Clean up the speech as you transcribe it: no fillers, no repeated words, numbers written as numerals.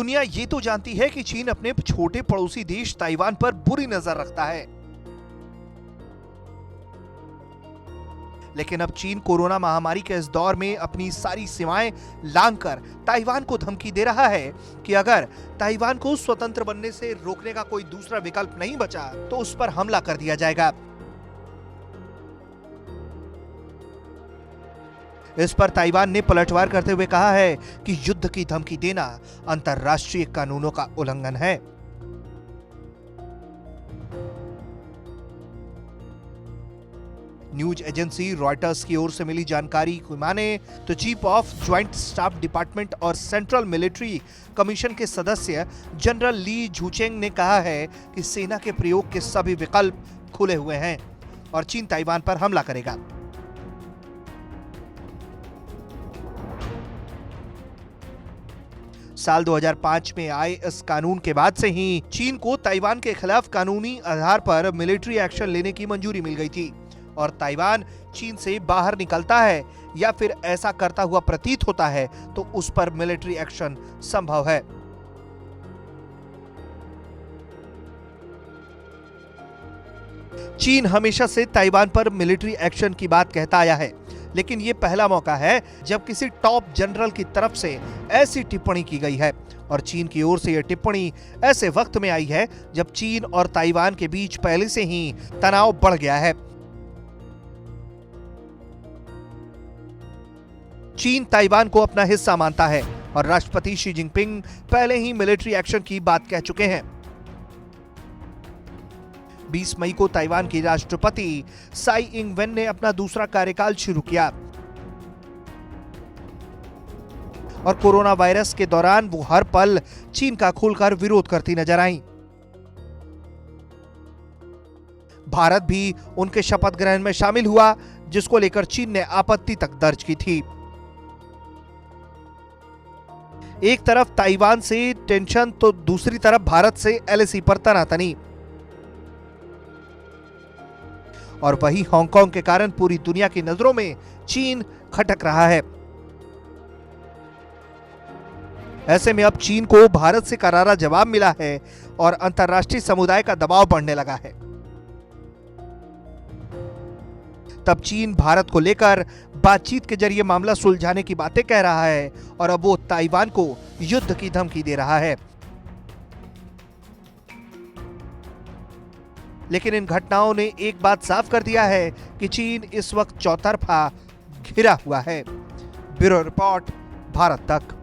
दुनिया ये तो जानती है कि चीन अपने छोटे पड़ोसी देश ताइवान पर बुरी नजर रखता है, लेकिन अब चीन कोरोना महामारी के इस दौर में अपनी सारी सीमाएं लांघकर ताइवान को धमकी दे रहा है कि अगर ताइवान को स्वतंत्र बनने से रोकने का कोई दूसरा विकल्प नहीं बचा तो उस पर हमला कर दिया जाएगा। इस पर ताइवान ने पलटवार करते हुए कहा है कि युद्ध की धमकी देना अंतर्राष्ट्रीय कानूनों का उल्लंघन है। न्यूज एजेंसी रॉयटर्स की ओर से मिली जानकारी को माने तो chief of joint staff department और सेंट्रल मिलिट्री कमीशन के सदस्य जनरल ली झूचेंग ने कहा है कि सेना के प्रयोग के सभी विकल्प खुले हुए हैं और चीन ताइवान पर हमला करेगा। साल 2005 में आए इस कानून के बाद से ही चीन को ताइवान के खिलाफ कानूनी आधार पर मिलिट्री एक्शन लेने की मंजूरी मिल गई थी और ताइवान चीन से बाहर निकलता है या फिर ऐसा करता हुआ प्रतीत होता है तो उस पर मिलिट्री एक्शन संभव है। चीन हमेशा से ताइवान पर मिलिट्री एक्शन की बात कहता आया है, लेकिन यह पहला मौका है जब किसी टॉप जनरल की तरफ से ऐसी टिप्पणी की गई है और चीन की ओर से यह टिप्पणी ऐसे वक्त में आई है जब चीन और ताइवान के बीच पहले से ही तनाव बढ़ गया है। चीन ताइवान को अपना हिस्सा मानता है और राष्ट्रपति शी जिनपिंग पहले ही मिलिट्री एक्शन की बात कह चुके हैं। 20 मई को ताइवान की राष्ट्रपति साई इंग वेन ने अपना दूसरा कार्यकाल शुरू किया और कोरोना वायरस के दौरान वो हर पल चीन का खुलकर विरोध करती नजर आईं। भारत भी उनके शपथ ग्रहण में शामिल हुआ, जिसको लेकर चीन ने आपत्ति तक दर्ज की थी। एक तरफ ताइवान से टेंशन तो दूसरी तरफ भारत से एलएसी पर तनातनी और वही हांगकांग के कारण पूरी दुनिया की नजरों में चीन खटक रहा है। ऐसे में अब चीन को भारत से करारा जवाब मिला है और अंतर्राष्ट्रीय समुदाय का दबाव बढ़ने लगा है। तब चीन भारत को लेकर बातचीत के जरिए मामला सुलझाने की बातें कह रहा है और अब वो ताइवान को युद्ध की धमकी दे रहा है। लेकिन इन घटनाओं ने एक बात साफ कर दिया है कि चीन इस वक्त चौतरफा घिरा हुआ है। ब्यूरो रिपोर्ट, भारत तक।